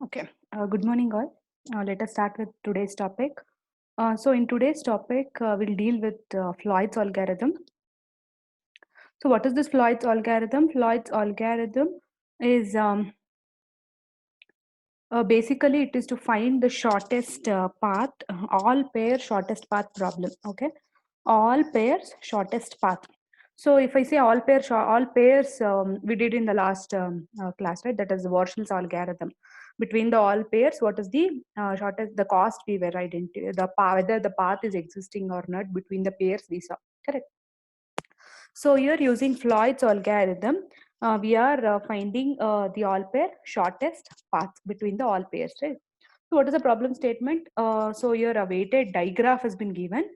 Okay, good morning all. Let us start with today's topic. So in today's topic, we'll deal with Floyd's algorithm. So what is this Floyd's algorithm? Floyd's algorithm is basically it is to find the shortest path, all pair shortest path problem. Okay, all pairs shortest path. So if I say all pairs, we did in the last class, right? That is Warshall's algorithm. Between the all pairs, what is the shortest, the cost we were identifying, whether the path is existing or not between the pairs we saw. Correct. So here using Floyd's algorithm, we are finding the all pair shortest path between the all pairs, right? So what is the problem statement? So here a weighted digraph has been given.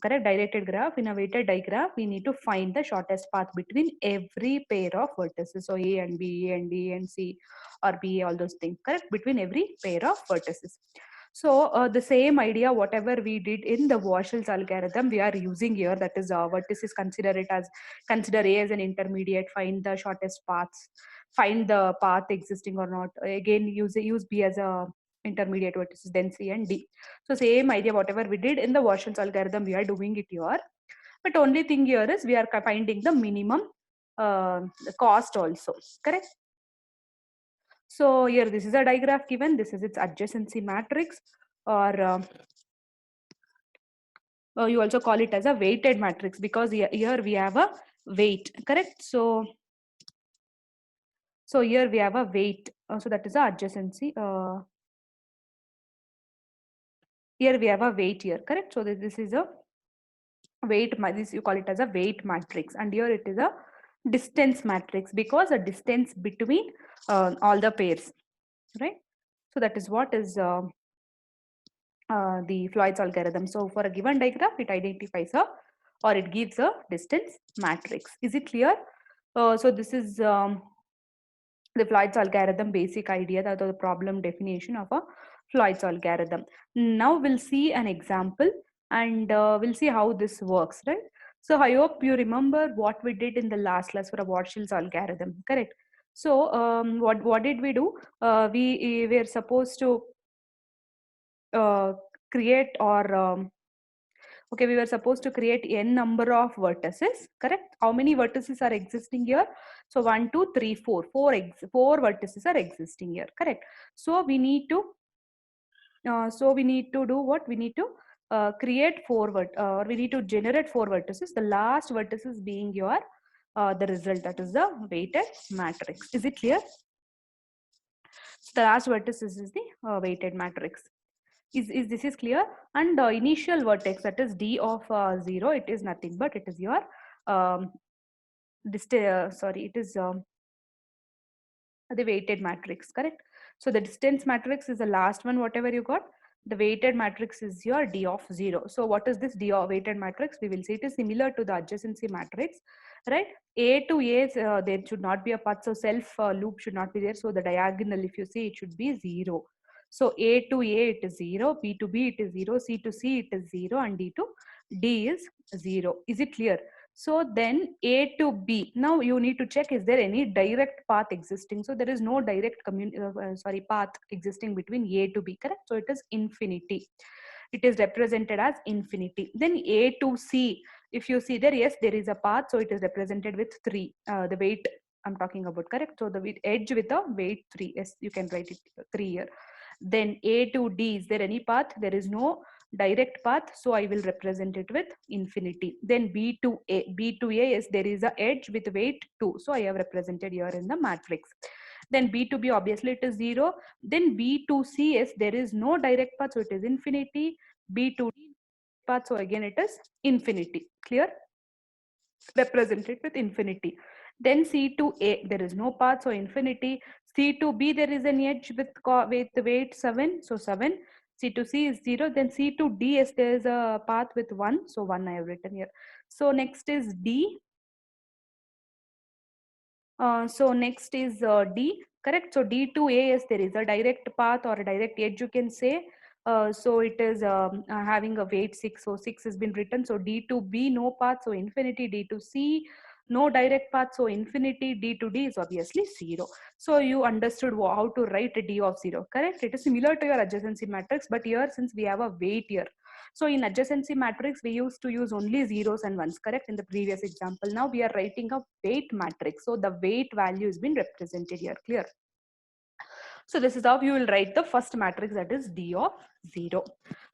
Correct, directed graph. In a weighted digraph, we need to find the shortest path between every pair of vertices. So A and B, A and D and C, or B, all those things. Correct, between every pair of vertices. So the same idea, whatever we did in the Warshall's algorithm, we are using here. That is, vertices, consider A as an intermediate. Find the shortest paths. Find the path existing or not. Again, use B as a intermediate vertices, then C and D. So same idea, whatever we did in the Warshall's algorithm, we are doing it here. But only thing here is we are finding the minimum cost also. Correct. So here this is a digraph given. This is its adjacency matrix, or you also call it as a weighted matrix, because here we have a weight. Correct. So here we have a weight. So that is the adjacency. Here we have a weight here. Correct. So this is a weight, this you call it as a weight matrix, and here it is a distance matrix, because a distance between all the pairs, right? So that is what is the Floyd's algorithm. So for a given digraph, it identifies a, or it gives a distance matrix. Is it clear? So this is the Floyd's algorithm basic idea, that the problem definition of a Floyd's algorithm. Now we'll see an example, and we'll see how this works, right? So I hope you remember what we did in the last class for a Warshall's algorithm, correct? So what did we do? We were supposed to uh, create, or okay, we were supposed to create n number of vertices, correct? How many vertices are existing here? So 1, 2, 3, 4. Four vertices are existing here, correct? So we need to do what? We need to create or we need to generate 4 vertices. The last vertices being your the result, that is the weighted matrix. Is it clear? So the last vertices is the weighted matrix. Is this is clear? And initial vertex, that is d of 0, it is nothing but it is your it is the weighted matrix, correct? So the distance matrix is the last one, whatever you got. The weighted matrix is your d of 0. So what is this d of weighted matrix? We will see it is similar to the adjacency matrix, right? A to A, there should not be a path, so self loop should not be there. So the diagonal, if you see, it should be 0. So A to A it is 0, B to B it is 0, C to C it is 0, and D to D is 0. Is it clear? So then A to B. Now you need to check, is there any direct path existing? So there is no direct path existing between A to B, correct? So it is infinity. It is represented as infinity. Then A to C, if you see there, yes, there is a path. So it is represented with 3. The weight I'm talking about, correct? So the edge with a weight 3. Yes, you can write it 3 here. Then A to D, is there any path? There is no direct path, so I will represent it with infinity. Then B to A. B to A, yes, there is a edge with weight 2. So I have represented here in the matrix. Then B to B, obviously it is 0. Then B to C, yes, there is no direct path, so it is infinity. B to D path, so again it is infinity. Clear? Represented with infinity. Then C to A, there is no path, so infinity. C to B, there is an edge with weight 7, so 7. C to C is 0. Then C to D, yes, there is a path with 1, so 1 I have written here. So next is D. So next is D, correct? So D to A, yes, there is a direct path or a direct edge, you can say. So it is having a weight 6, so 6 has been written. So D to B, no path, so infinity. D to C, No direct path, so infinity d to d is obviously 0. So you understood how to write a d of 0, correct? It is similar to your adjacency matrix, but here since we have a weight here, so in adjacency matrix we used to use only zeros and ones, correct, in the previous example. Now we are writing a weight matrix, so the weight value has been represented here. Clear? So this is how you will write the first matrix, that is d of 0.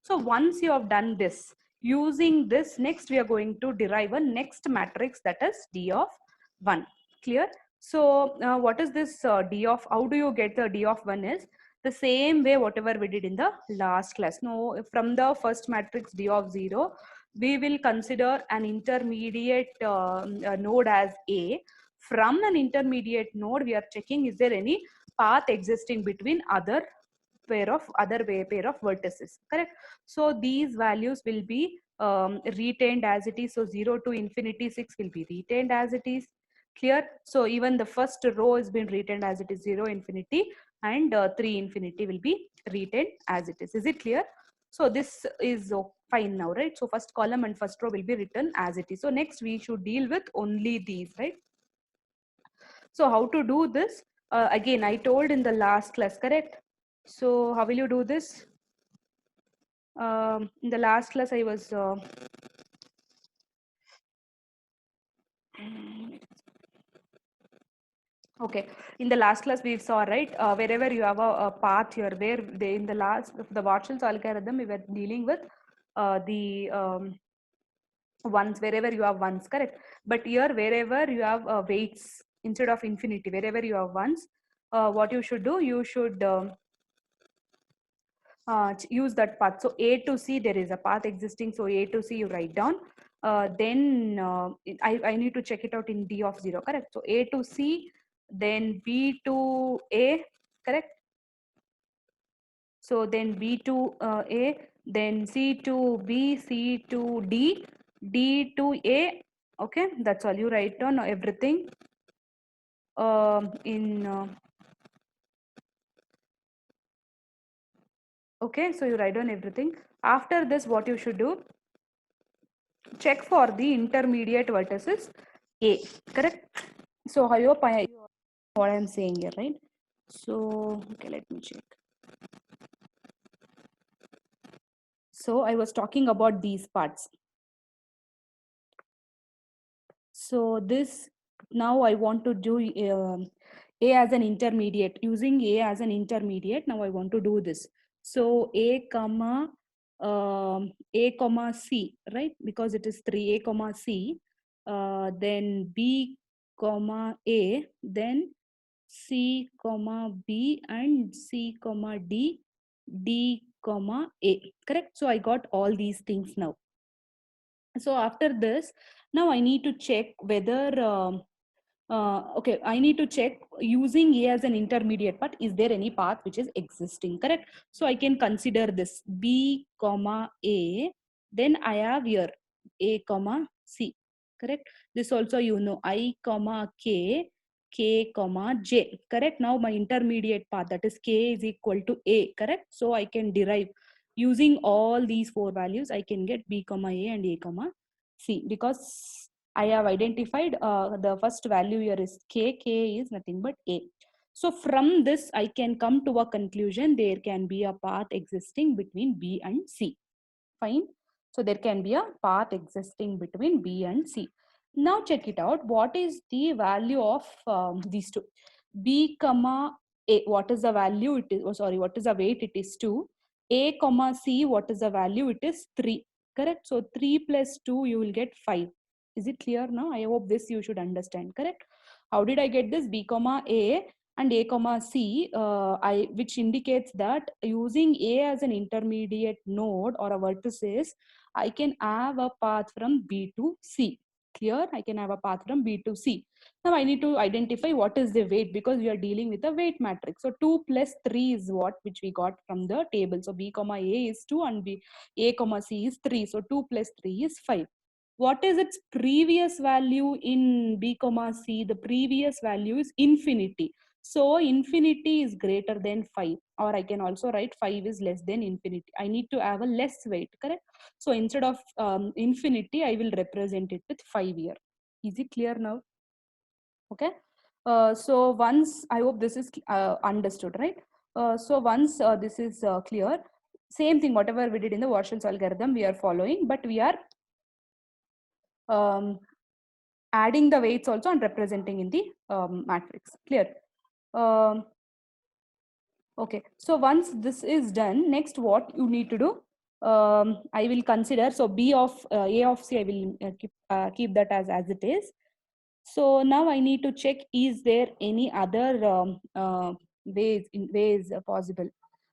So once you have done this, using this, next we are going to derive a next matrix, that is d of 1. Clear? So what is this d of, how do you get the d of 1 is the same way whatever we did in the last class. Now from the first matrix d of 0, we will consider an intermediate node as A. From an intermediate node, we are checking is there any path existing between pair of vertices, correct? So these values will be retained as it is. So 0 to infinity 6 will be retained as it is. Clear? So even the first row has been retained as it is, 0 infinity, and 3 infinity will be retained as it is. Is it clear? So this is fine now, right? So first column and first row will be written as it is. So next we should deal with only these, right? So how to do this? Again, I told in the last class, correct? So how will you do this? In the last class, I was okay. In the last class, we saw, right, wherever you have a path here, where they in the last the Watson's algorithm, we were dealing with the ones, wherever you have ones, correct? But here, wherever you have weights instead of infinity, wherever you have ones, what you should do, you should use that path. So A to C, there is a path existing. So A to C, you write down. Then I need to check it out in D of 0, correct? So A to C, then B to A, correct? So then B to A, then C to B, C to D, D to A. Okay, that's all. You write down everything in okay, so you write down everything. After this, what you should do, check for the intermediate vertices A, correct? So I hope I what I'm saying here, right? So okay, let me check. So I was talking about these parts. So this, now I want to do A as an intermediate, using A as an intermediate. Now I want to do this. So A comma C, right? Because it is 3, A comma C, then B comma A, then C comma B, and C comma D, D comma A, correct? So I got all these things now. So after this, now I need to check whether okay, I need to check using A as an intermediate part, is there any path which is existing, correct? So I can consider this B comma A, then I have here A comma C, correct? This also you know, I comma K, K comma J, correct? Now my intermediate path, that is K is equal to A, correct? So I can derive using all these four values, I can get B comma A and A comma C, because I have identified the first value here is K. K is nothing but A. So from this, I can come to a conclusion, there can be a path existing between B and C. Fine. So there can be a path existing between B and C. Now check it out. What is the value of these two? B comma A, what is the value? It is, oh sorry, what is the weight? It is 2. A comma C, what is the value? It is 3. Correct? So 3 plus 2, you will get 5. Is it clear now? I hope this you should understand. Correct? How did I get this? B comma A and A comma C, which indicates that using A as an intermediate node or a vertices, I can have a path from B to C. Clear? I can have a path from B to C. Now I need to identify what is the weight, because we are dealing with a weight matrix. So 2 plus 3 is what which we got from the table. So B comma A is 2 and A comma C is 3. So 2 plus 3 is 5. What is its previous value in B comma C? The previous value is infinity. So infinity is greater than 5, or I can also write 5 is less than infinity. I need to have a less weight, correct? So instead of infinity, I will represent it with 5 here. Is it clear now? Okay. So once, I hope this is understood, right? So once this is clear, same thing, whatever we did in the Warshall's algorithm, we are following, but we are adding the weights also and representing in the matrix. Clear? Um, okay. So once this is done, next what you need to do, I will consider, so B of A of C, I will keep that as it is. So now I need to check, is there any other ways possible?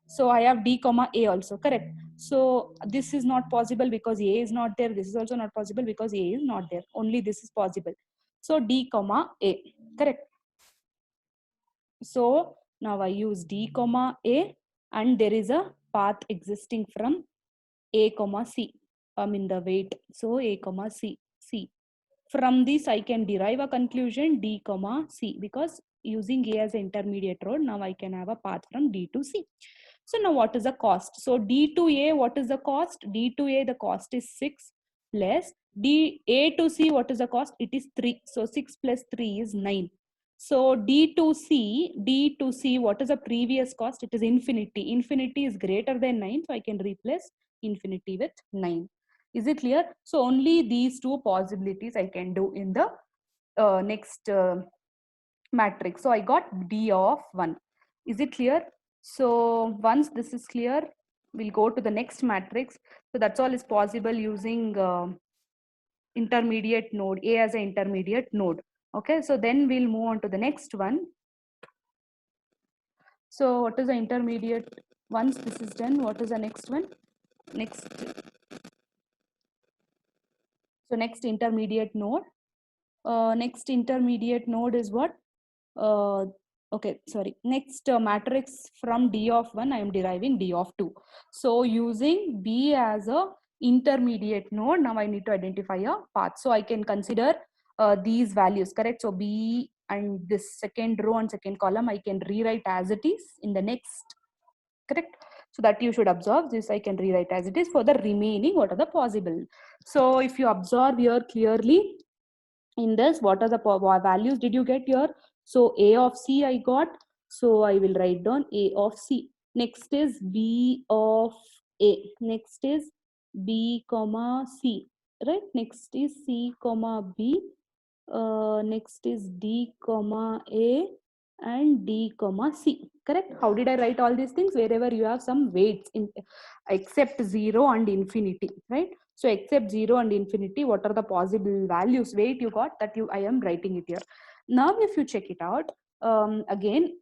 So I have D comma A also, correct? So this is not possible because A is not there. This is also not possible because A is not there. Only this is possible. So D comma A, correct? So now I use D comma A, and there is a path existing from A comma C. I mean the weight. So A comma C. From this, I can derive a conclusion D comma C, because using A as an intermediate road, now I can have a path from D to C. So now what is the cost? So D to A, what is the cost? D to A, the cost is 6 plus A to C, what is the cost? It is 3. So 6 plus 3 is 9. So D to C, what is the previous cost? It is infinity. Infinity is greater than 9. So I can replace infinity with 9. Is it clear? So only these two possibilities I can do in the next matrix. So I got D of 1. Is it clear? So once this is clear, we'll go to the next matrix. So that's all is possible using intermediate node, A as an intermediate node. Okay, so then we'll move on to the next one. So what is the intermediate? Once this is done, what is the next one? Next, so next intermediate node. Next intermediate node is what? Okay, sorry. Next matrix from D of 1, I am deriving D of 2. So using B as a intermediate node, now I need to identify a path. So I can consider these values, correct? So B and this second row and second column, I can rewrite as it is in the next, correct? So that you should observe this, I can rewrite as it is. For the remaining, what are the possible? So if you observe here clearly, in this, what are the values did you get here? So A of C I got, so I will write down A of C. Next is B of A, next is B comma C, right? Next is C comma B, next is D comma A, and D comma C, correct? How did I write all these things? Wherever you have some weights in, except 0 and infinity, right? So except 0 and infinity, what are the possible values, weight you got, that I am writing it here. Now if you check it out, again,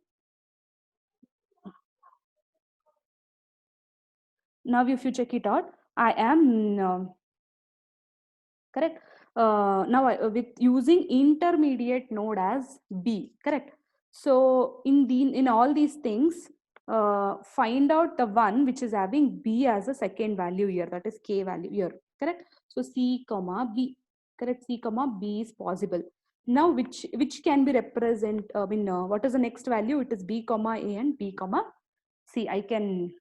now if you check it out, I am correct. Now with using intermediate node as B, correct? So in all these things, find out the one which is having B as a second value here, that is K value here, correct? So C comma B, correct? C comma B is possible. Now which can be represent, what is the next value? It is B comma A and B comma C. I can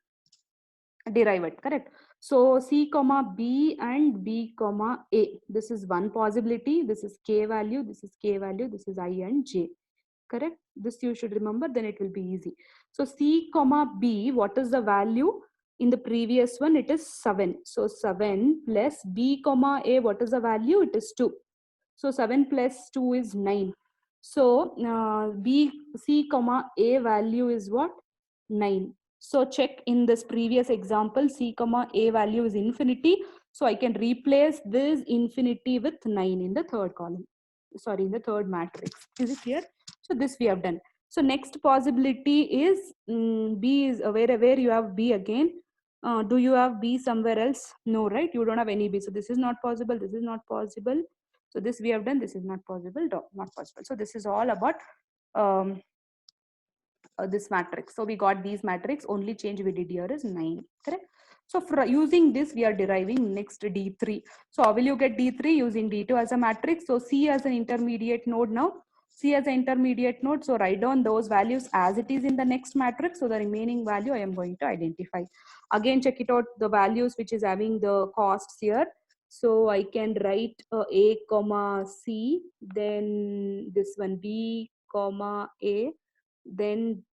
derive it, correct? So C comma B and B comma A, this is one possibility. This is K value, this is K value, this is I and J, correct? This you should remember, then it will be easy. So C comma B, what is the value? In the previous one it is 7. So 7 plus B comma A, what is the value? It is 2. So 7 plus 2 is 9. So C comma A value is what? 9. So check in this previous example, C comma A value is infinity. So I can replace this infinity with 9 in the third column. Sorry, in the third matrix. Is it clear? So this we have done. So next possibility is B is where you have B again. Do you have B somewhere else? No, right? You don't have any B. So this is not possible. This is not possible. So this we have done. This is not possible. Not possible. So this is all about this matrix. So we got these matrix, only change we did here is 9, correct? So for using this, we are deriving next D3. So how will you get D3? Using D2 as a matrix. So C as an intermediate node now. C as an intermediate node. So write down those values as it is in the next matrix. So the remaining value I am going to identify. Again, check it out, the values which is having the costs here. So I can write A comma C, then this one B comma A, then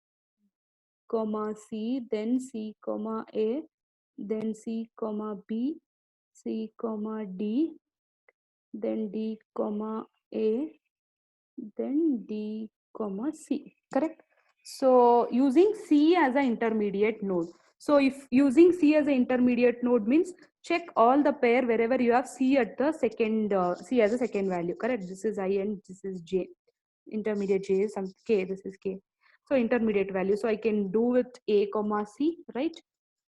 comma C, then C comma A, then C comma B, C comma D, then D comma A, then D comma C, correct? So using C as an intermediate node. So if using C as an intermediate node means check all the pair wherever you have C at the second, C as a second value, correct? This is I and this is J. Intermediate J is some K, this is K. So intermediate value. So I can do with A comma C, right?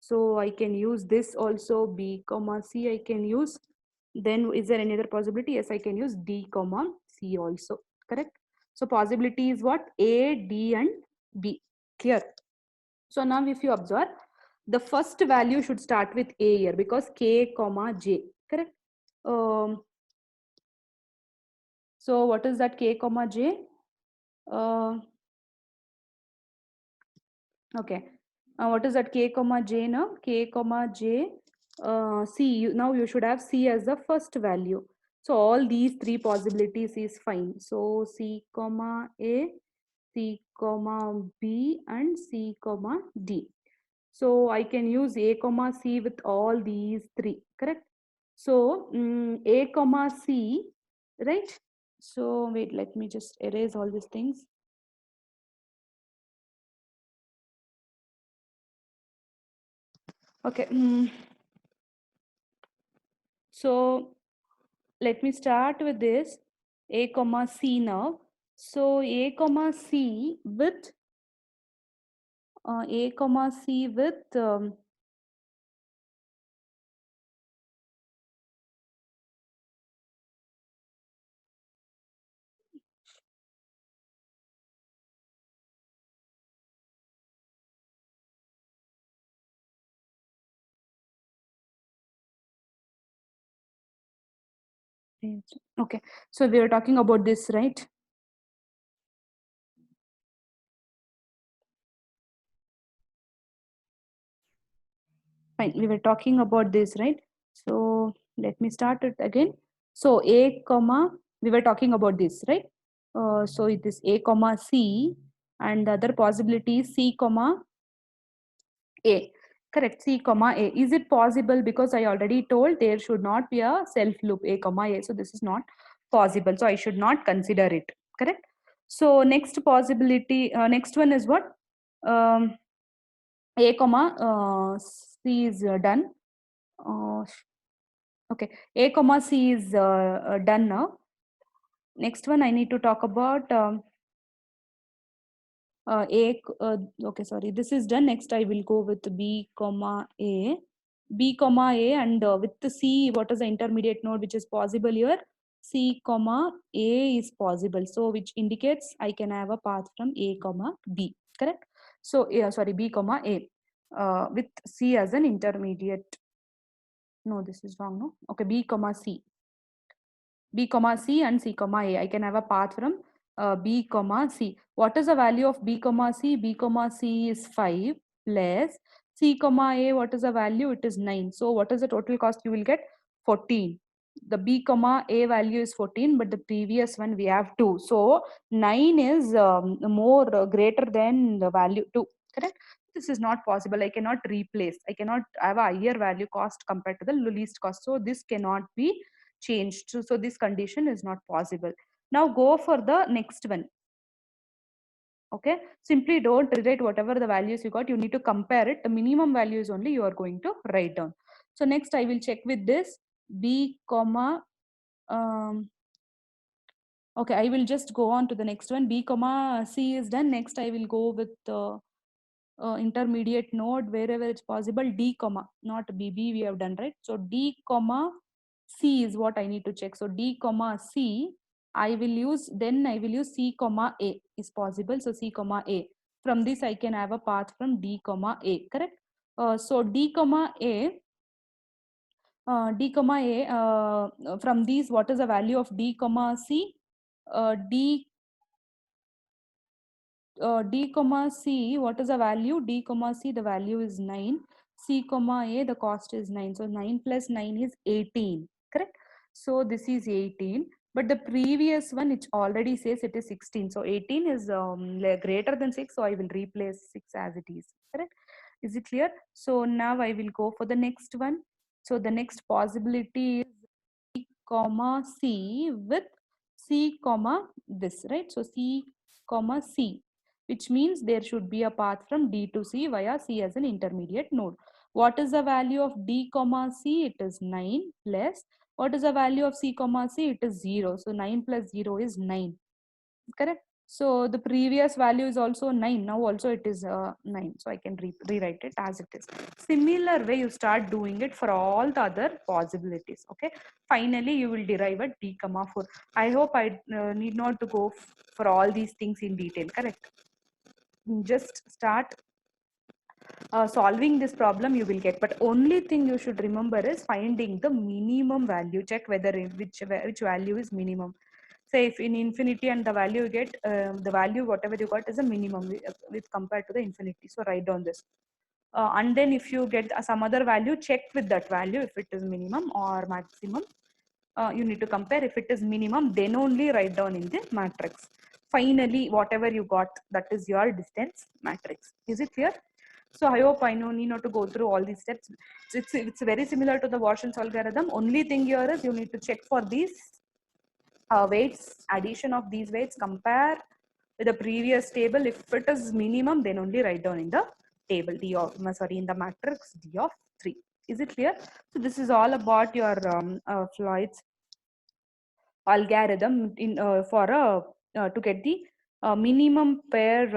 So I can use this also, B comma C I can use. Then is there any other possibility? Yes, I can use D comma C also, correct? So possibility is what? A, D and B, clear? So now if you observe, the first value should start with A here because K comma J, correct? So what is that K comma J? Uh, okay. What is that K comma J now? K comma J. C, now you should have C as the first value. So all these three possibilities is fine. So C comma A, C comma B and C comma D. So I can use A comma C with all these three, correct? So A comma C, right? So wait, let me just erase all these things. Okay. So let me start with this A comma C now. So A comma C with A comma C with okay. So we are talking about this, right? Fine. We were talking about this, right? So let me start it again. So A comma, we were talking about this, right? So it is A comma C and the other possibility is C comma A. Correct. C comma A. Is it possible? Because I already told there should not be a self loop A comma A. So this is not possible. So I should not consider it. Correct. So next possibility, next one is what? A comma C is done. Okay, A comma C is done now. Next one I need to talk about okay, sorry, this is done. Next I will go with B comma A. B comma A and with the C, what is the intermediate node which is possible here? C comma A is possible. So which indicates I can have a path from A comma B, correct? So sorry, B comma A with C as an intermediate. No, this is wrong, no? Okay, B comma C. B comma C and C comma A. I can have a path from B comma C. What is the value of B comma C? B comma C is 5 plus C comma A. What is the value? It is 9. So what is the total cost you will get? 14. The B comma A value is 14, but the previous one we have 2. So 9 is more greater than the value 2. Correct? This is not possible. I cannot replace. I cannot have a higher value cost compared to the least cost. So this cannot be changed. So this condition is not possible. Now go for the next one. Okay, simply don't rewrite whatever the values you got. You need to compare it. The minimum value is only you are going to write down. So next I will check with this B comma okay, I will just go on to the next one. B comma C is done. Next I will go with intermediate node wherever it's possible. D comma, not BB we have done, right? So D comma C is what I need to check. So D comma C, I will use, then I will use C comma A is possible. So C comma A. From this I can have a path from D comma A, correct? So D comma A, D comma A, from these what is the value of D comma C? D D comma C, what is the value? D comma C, the value is 9. C comma A, the cost is 9. So 9 plus 9 is 18. correct? So this is 18, but the previous one it already says it is 16. So 18 is greater than 6, so I will replace 6 as it is, correct? Is it clear? So now I will go for the next one. So the next possibility is C comma C with C comma this, right? So C comma C, which means there should be a path from D to C via C as an intermediate node. What is the value of D comma C? It is 9 plus, what is the value of C comma C? It is 0. So 9 plus 0 is 9, correct? So the previous value is also 9. Now also it is 9. So I can rewrite it as it is. Similar way you start doing it for all the other possibilities. Okay. Finally, you will derive a D comma 4. I hope I need not to go for all these things in detail. Correct. Just start solving this problem you will get, but only thing you should remember is finding the minimum value. Check whether which value is minimum. Say if in infinity and the value you get, the value whatever you got is a minimum with compared to the infinity. So write down this, and then if you get some other value, check with that value if it is minimum or maximum. You need to compare. If it is minimum, then only write down in the matrix. Finally, whatever you got, that is your distance matrix. Is it clear? So I hope I need not to go through all these steps. It's very similar to the Warshall's algorithm. Only thing here is you need to check for these weights, addition of these weights, compare with the previous table. If it is minimum, then only write down in the table D of, sorry, in the matrix D of 3. Is it clear? So this is all about your Floyd's algorithm in for a to get the minimum pair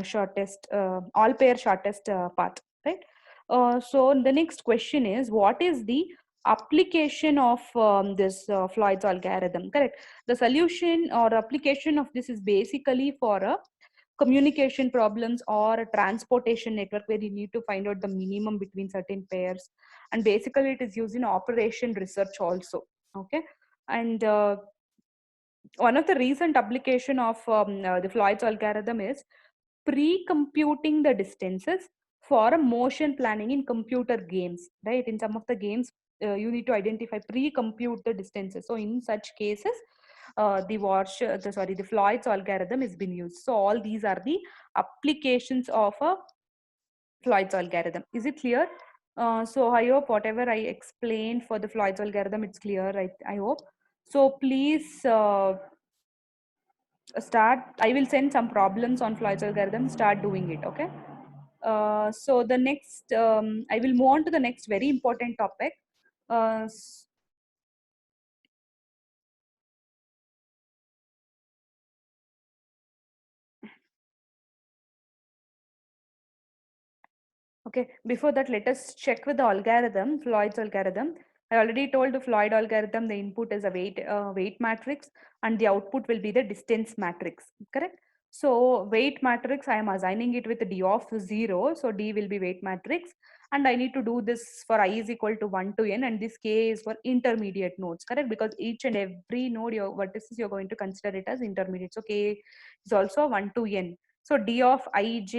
shortest all pair shortest path, right? So the next question is, what is the application of this Floyd's algorithm? Correct. The solution or application of this is basically for a communication problems or a transportation network where you need to find out the minimum between certain pairs, and basically it is used in operation research also. Okay. And one of the recent application of the Floyd's algorithm is pre-computing the distances for a motion planning in computer games, right? In some of the games, you need to identify, pre-compute the distances. So in such cases, the Floyd's algorithm has been used. So all these are the applications of a Floyd's algorithm. Is it clear? So I hope whatever I explained for the Floyd's algorithm, it's clear, right? I hope. So please start. I will send some problems on Floyd's algorithm. Start doing it. Okay. So the next, I will move on to the next very important topic. Uh, Okay, before that, let us check with the algorithm, Floyd's algorithm. I already told the Floyd algorithm, the input is a weight matrix and the output will be the distance matrix, correct? So weight matrix, I am assigning it with D of 0. So D will be weight matrix. And I need to do this for I is equal to 1 to n, and this K is for intermediate nodes, correct? Because each and every node, your vertices, you're going to consider it as intermediate. So K is also 1 to n. So D of ij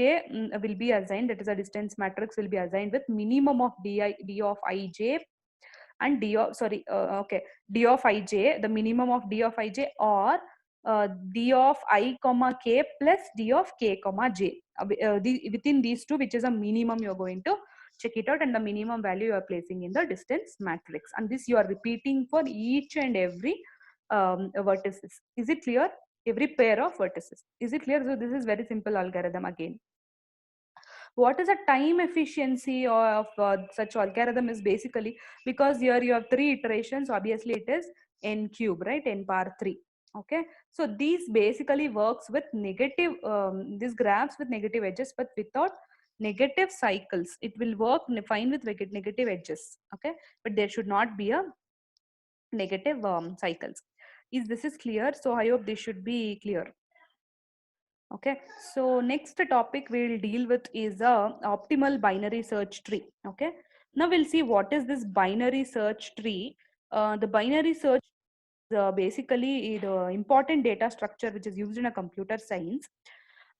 will be assigned, that is a distance matrix will be assigned with minimum of D of ij and D of, sorry, okay, D of ij, the minimum of D of ij, or D of I comma k plus D of k comma j. Within these two, which is a minimum, you're going to check it out, and the minimum value you are placing in the distance matrix. And this you are repeating for each and every vertices. Is it clear? Every pair of vertices. Is it clear? So this is very simple algorithm again. What is the time efficiency of such algorithm is basically, because here you have 3 iterations, obviously it is n cube, right? N power 3. Okay. So these basically works with negative, these graphs with negative edges, but without negative cycles. It will work fine with negative edges. Okay. But there should not be a negative cycles. This is clear? So I hope this should be clear. Okay, so next topic we'll deal with is a optimal binary search tree. Okay, now we'll see what is this binary search tree. The binary search is basically the important data structure which is used in a computer science.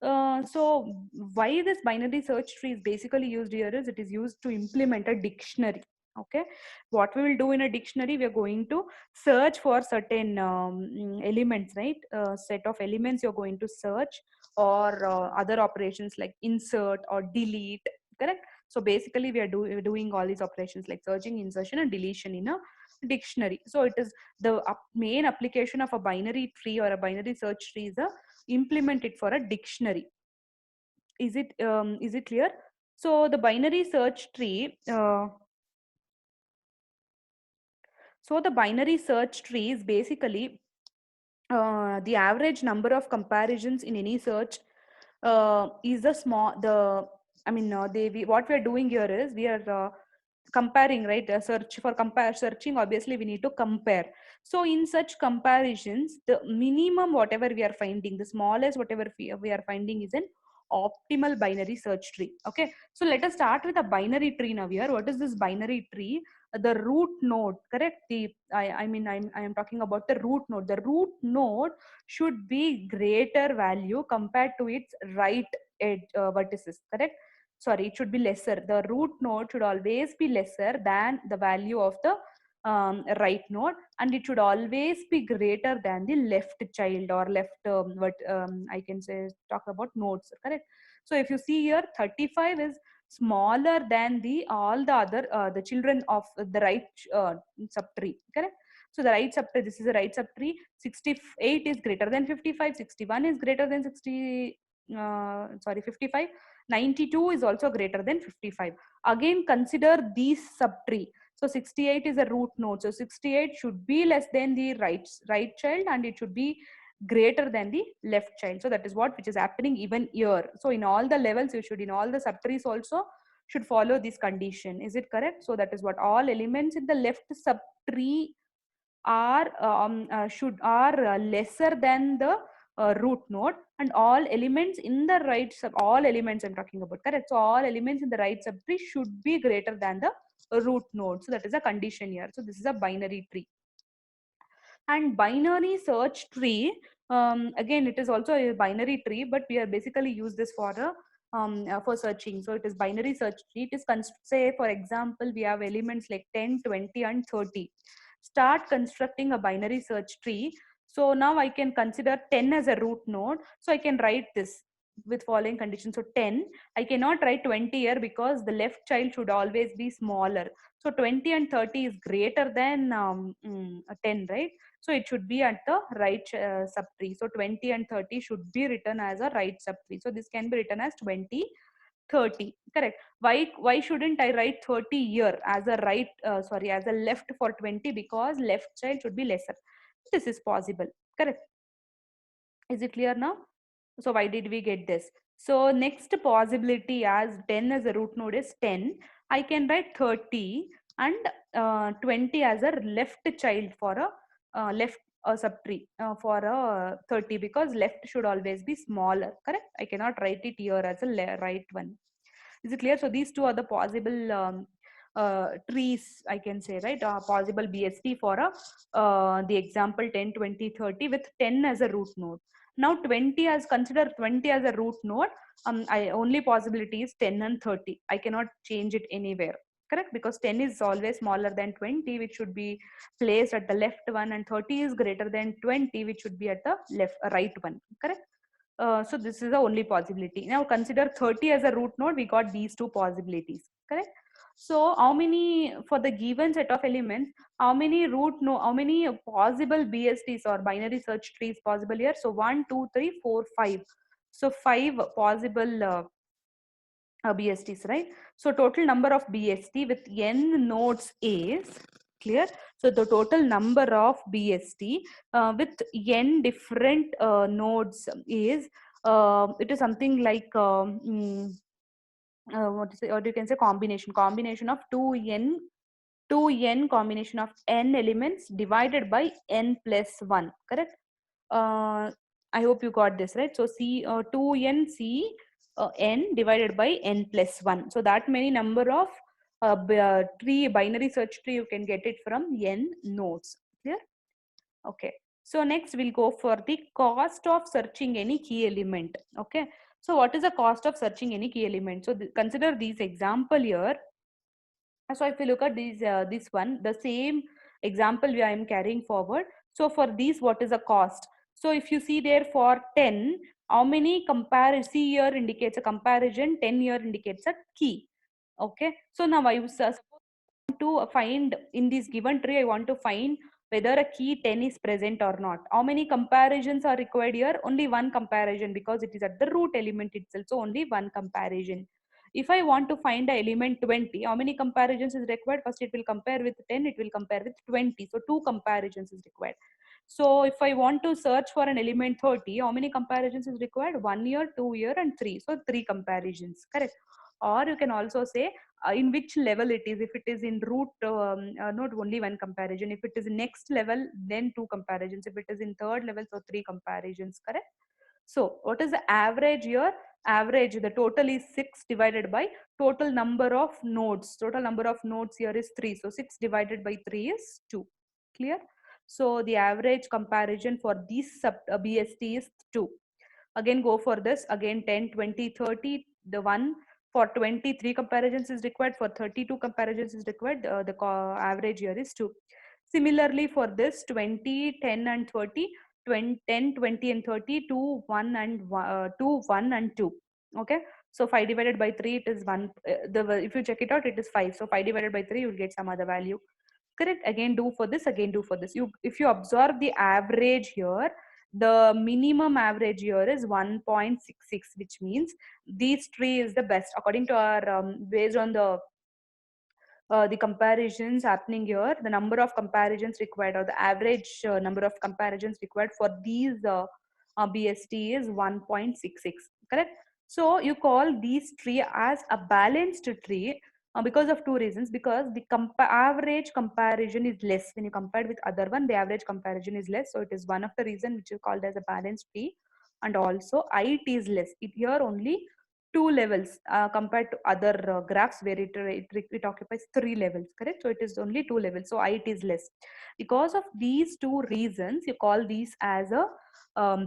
So why this binary search tree is basically used here is it is used to implement a dictionary. Okay, what we will do in a dictionary, we are going to search for certain elements, right? Set of elements you're going to search, or other operations like insert or delete, correct? So basically we're doing all these operations like searching, insertion and deletion in a dictionary. So it is the main application of a binary tree or a binary search tree is a implement it for a dictionary. Is it clear? So the binary search tree, so the binary search tree is basically the average number of comparisons in any search is the small the I mean what we are doing here is we are comparing, right? Searching, obviously we need to compare. So in such comparisons, the minimum whatever we are finding, the smallest whatever we are finding is an optimal binary search tree. Okay, so let us start with a binary tree now. Here, what is this binary tree? The root node, correct? I am talking about the root node. The root node should be greater value compared to its right edge vertices, correct? Sorry, it should be lesser. The root node should always be lesser than the value of the right node, and it should always be greater than the left child or left what I can say talk about nodes, correct? So if you see here, 35 is smaller than the all the other the children of the right subtree, correct? So the right subtree, this is a right subtree. 68 is greater than 55, 61 is greater than 55, 92 is also greater than 55. Again, consider these subtree. So 68 is a root node. So 68 should be less than the right child, and it should be greater than the left child. So that is what which is happening even here. So in all the levels, you should, in all the subtrees also should follow this condition. Is it correct? So that is what all elements in the left subtree are lesser than the root node, and all elements in the right sub, all elements I'm talking about, correct? So all elements in the right subtree should be greater than the root node. So that is a condition here. So this is a binary tree. And binary search tree, again it is also a binary tree, but we are basically use this for searching. So it is binary search tree. It is say for example we have elements like 10, 20 and 30. Start constructing a binary search tree. So now I can consider 10 as a root node, so I can write this with following conditions. So 10, I cannot write 20 here because the left child should always be smaller. So 20 and 30 is greater than 10, right? So it should be at the right subtree. So 20 and 30 should be written as a right subtree. So this can be written as 20, 30, correct? Why shouldn't I write 30 here as a right, as a left for 20? Because left child should be lesser. This is possible, correct? Is it clear now? So why did we get this? So next possibility, as 10 as a root node is 10, I can write 30 and 20 as a left child for a left subtree for a 30, because left should always be smaller, correct? I cannot write it here as a right one. Is it clear? So these two are the possible trees, I can say, right? Possible BST for the example 10, 20, 30 with 10 as a root node. Now 20 as, consider 20 as a root node. Only possibility is 10 and 30. I cannot change it anywhere, correct? Because 10 is always smaller than 20, which should be placed at the left one, and 30 is greater than 20, which should be at the left right one, correct? So this is the only possibility. Now consider 30 as a root node. We got these two possibilities, correct? So how many, for the given set of elements, how many how many possible BSTs or binary search trees possible here? So 1, 2, 3, 4, 5. So 5 possible BSTs, right? So total number of BST with n nodes is clear. So the total number of BST with n different nodes is it is something like what is it, or you can say combination of 2n combination of n elements divided by n plus 1, correct? I hope you got this right. So c 2n c n divided by n plus 1. So that many number of tree, binary search tree, you can get it from n nodes. Clear? Okay. So next we'll go for the cost of searching any key element. Okay. So what is the cost of searching any key element? So consider these example here. So if you look at this one, the same example I am carrying forward. So for these, what is the cost? So if you see there for 10, how many compare? C here indicates a comparison, 10 here indicates a key. Okay. So now I was to find in this given tree, I want to find whether a key 10 is present or not. How many comparisons are required here? Only one comparison, because it is at the root element itself. So only one comparison. If I want to find the element 20, how many comparisons is required? First it will compare with 10, it will compare with 20. So two comparisons is required. So if I want to search for an element 30, how many comparisons is required? 1 year, 2 year and 3. So 3 comparisons, correct? Or you can also say in which level it is. If it is in root, not only one comparison. If it is next level, then two comparisons. If it is in third level, so 3 comparisons, correct? So what is the average here? Average, the total is 6 divided by total number of nodes. Total number of nodes here is 3. So 6 divided by 3 is 2. Clear? So the average comparison for this BST is 2. Again go for this, again 10, 20, 30. The one for 23 comparisons is required, for 32 comparisons is required. The average here is 2. Similarly for this 20, 10 and 30, 20, 10, 20 and 30, 2, 1 and 2, 1 and 2. Okay. So 5 divided by 3, it is 1. If you check it out, it is 5. So 5 divided by 3, you will get some other value. Correct? Again do for this, again do for this. If you observe the average here, the minimum average here is 1.66, which means this tree is the best according to our based on the comparisons happening here. The number of comparisons required, or the average number of comparisons required for these BST is 1.66, correct? So you call these tree as a balanced tree because of two reasons. Because the average comparison is less when you compare with other one. The average comparison is less, so it is one of the reason which is called as a balanced tree. And also height is less. It here only two levels compared to other graphs where it occupies three levels, correct? So it is only two levels, so height is less. Because of these two reasons, you call these as a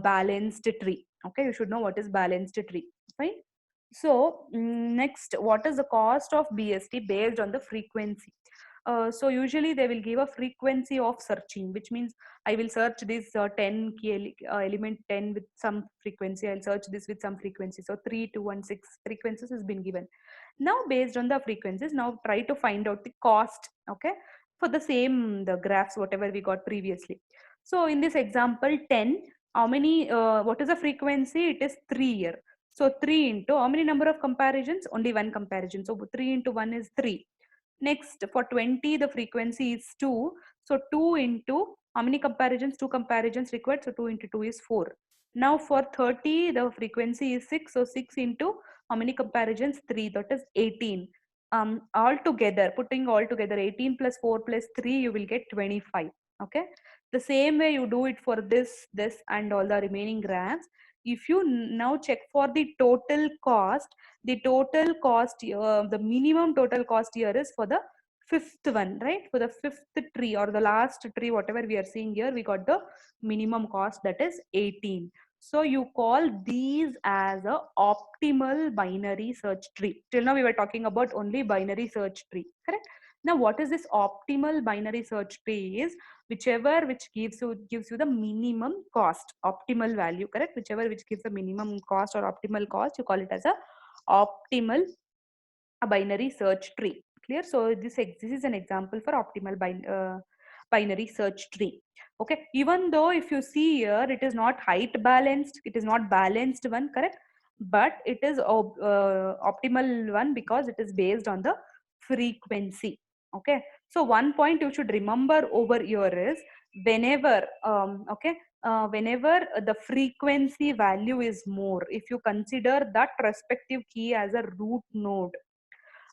balanced tree. Okay, you should know what is balanced tree, fine. So next, what is the cost of BST based on the frequency? So usually they will give a frequency of searching, which means I will search this 10 key element 10 with some frequency. I'll search this with some frequency. So 3, 2, and 6 frequencies has been given. Now based on the frequencies, now try to find out the cost. Okay, for the same the graphs whatever we got previously. So in this example 10, how many? What is the frequency? It is 3 here. So 3 into how many number of comparisons? Only one comparison. So 3 into 1 is 3. Next, for 20, the frequency is 2. So 2 into how many comparisons? 2 comparisons required. So 2 into 2 is 4. Now for 30, the frequency is 6. So 6 into how many comparisons? 3. That is 18. All together, putting all together, 18 plus 4 plus 3, you will get 25. Okay. The same way you do it for this and all the remaining graphs. If you now check for the total cost, the total cost, the minimum total cost here is for the fifth one, right? For the fifth tree or the last tree, whatever we are seeing here, we got the minimum cost, that is 18. So you call these as a optimal binary search tree. Till now we were talking about only binary search tree, correct? Now what is this optimal binary search tree? Is whichever which gives you the minimum cost, optimal value, correct? Whichever which gives the minimum cost or optimal cost, you call it as a optimal binary search tree. Clear? So this is an example for optimal binary search tree. Okay, even though if you see here, it is not height balanced, it is not balanced one, correct? But it is optimal one because it is based on the frequency. Okay, so one point you should remember over here is whenever whenever the frequency value is more, if you consider that respective key as a root node,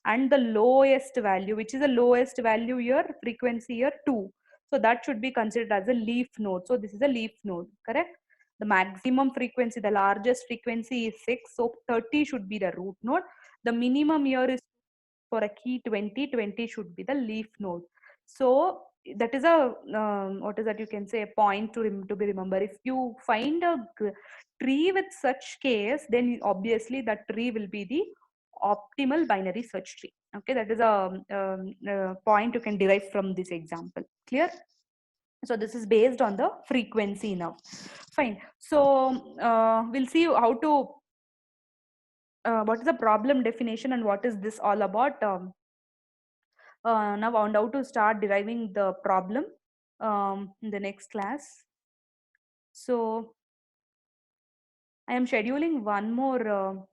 and the lowest value, which is the lowest value here, frequency here 2, so that should be considered as a leaf node. So this is a leaf node, correct? The maximum frequency, the largest frequency is 6, so 30 should be the root node. The minimum here is for a key 20, 20 should be the leaf node. So that is a what is that, you can say a point to be remembered. If you find a tree with such case, then obviously that tree will be the optimal binary search tree. Okay, that is a point you can derive from this example. Clear? So this is based on the frequency now. Fine. So we'll see how to what is the problem definition and what is this all about. Now on how to start deriving the problem in the next class. So I am scheduling one more